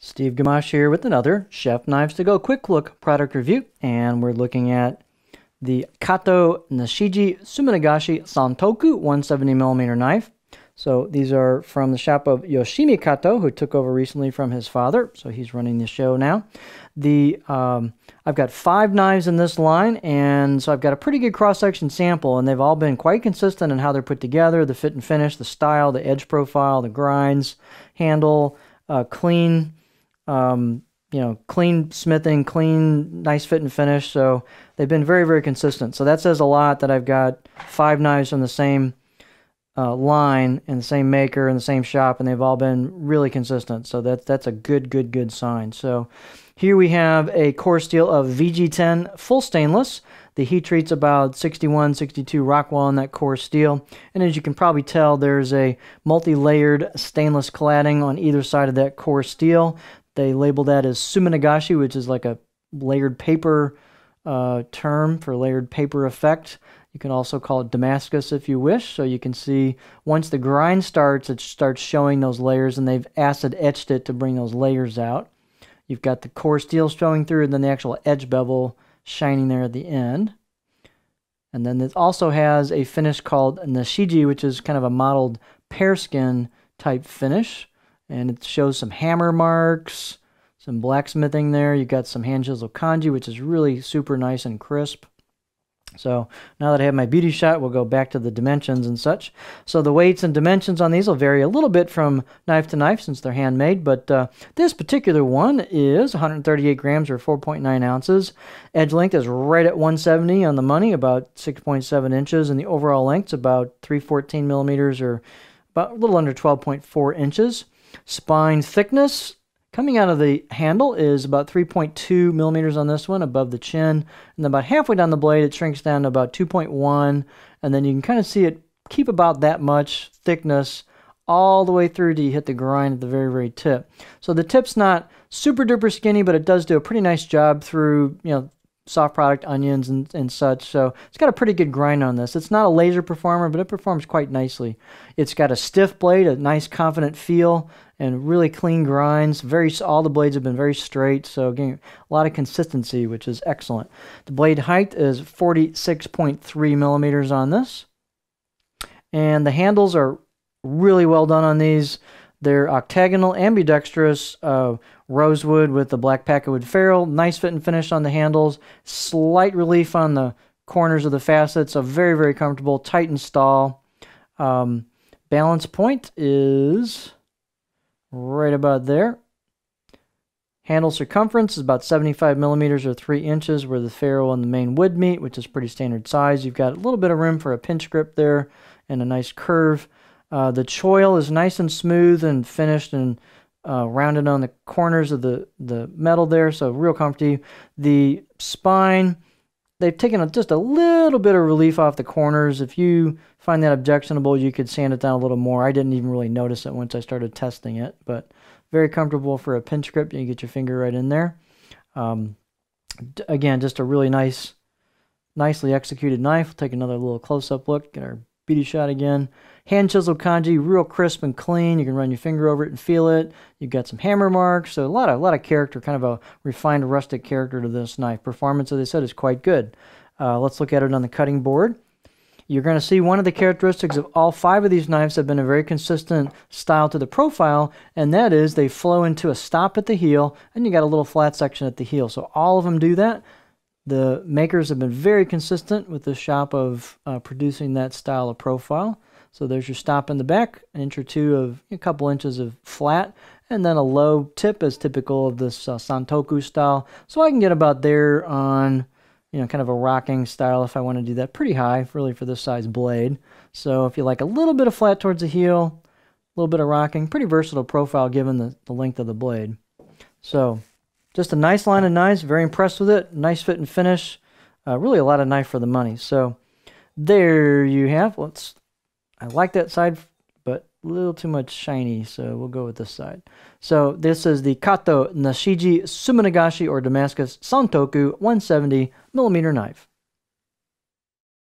Steve Gamache here with another Chef Knives to Go quick look product review, and we're looking at the Kato Nashiji Suminagashi Santoku 170mm knife. So these are from the shop of Yoshimi Kato, who took over recently from his father, so he's running the show now. I've got 5 knives in this line, and so I've got a pretty good cross-section sample, and they've all been quite consistent in how they're put together, the fit and finish, the style, the edge profile, the grinds, handle, clean, clean smithing, clean, nice fit and finish. So they've been very, very consistent. So that says a lot that I've got 5 knives from the same line and the same maker and the same shop, and they've all been really consistent. So that's a good sign. So here we have a core steel of VG-10 full stainless. The heat treat's about 61, 62 Rockwell in that core steel. And as you can probably tell, there's a multi-layered stainless cladding on either side of that core steel. They label that as Suminagashi, which is like a layered paper term for layered paper effect. You can also call it Damascus if you wish. So you can see once the grind starts, it starts showing those layers, and they've acid etched it to bring those layers out. You've got the core steel showing through, and then the actual edge bevel shining there at the end. And then it also has a finish called Nashiji, which is kind of a mottled pear skin type finish. And it shows some hammer marks, some blacksmithing there. You've got some hand chisel kanji, which is really super nice and crisp. So now that I have my beauty shot, we'll go back to the dimensions and such. So the weights and dimensions on these will vary a little bit from knife to knife since they're handmade, but this particular one is 138 grams or 4.9 ounces. Edge length is right at 170 on the money, about 6.7 inches, and the overall length's about 314 millimeters or about a little under 12.4 inches. Spine thickness coming out of the handle is about 3.2 millimeters on this one above the chin, and then about halfway down the blade it shrinks down to about 2.1, and then you can kind of see it keep about that much thickness all the way through till you hit the grind at the very, very tip. So the tip's not super duper skinny, but it does do a pretty nice job through, soft product, onions and such. So it's got a pretty good grind on this. It's not a laser performer, but it performs quite nicely. It's got a stiff blade, a nice confident feel, and really clean grinds. All the blades have been very straight, so again, a lot of consistency, which is excellent. The blade height is 46.3 millimeters on this. And the handles are really well done on these. They're octagonal, ambidextrous, rosewood with the black packawood ferrule. Nice fit and finish on the handles. Slight relief on the corners of the facets. So very, very comfortable. Tight install. Balance point is right about there. Handle circumference is about 75 millimeters or 3 inches where the ferrule and the main wood meet, which is pretty standard size. You've got a little bit of room for a pinch grip there and a nice curve. The choil is nice and smooth and finished and rounded on the corners of the metal there, so real comfy. The spine, they've taken just a little bit of relief off the corners. If you find that objectionable, you could sand it down a little more. I didn't even really notice it once I started testing it, but very comfortable for a pinch grip. You can get your finger right in there. Again, just a really nicely executed knife. We'll take another little close-up look, get our beauty shot again. Hand chisel kanji, real crisp and clean. You can run your finger over it and feel it. You've got some hammer marks, so a lot of character, kind of a refined rustic character to this knife. Performance, as I said, is quite good. Let's look at it on the cutting board. You're going to see one of the characteristics of all 5 of these knives have been a very consistent style to the profile, and that is they flow into a stop at the heel, and you got a little flat section at the heel. So all of them do that. The makers have been very consistent with the shop of producing that style of profile. So there's your stop in the back, an inch or two of a couple inches of flat, and then a low tip as typical of this Santoku style. So I can get about there on, kind of a rocking style if I want to do that. Pretty high, really, for this size blade. So if you like a little bit of flat towards the heel, a little bit of rocking, pretty versatile profile given the length of the blade. So just a nice line of knives, very impressed with it. Nice fit and finish. Really a lot of knife for the money. So there you have. I like that side, but a little too much shiny, so we'll go with this side. So this is the Kato Nashiji Suminagashi or Damascus Santoku 170mm knife.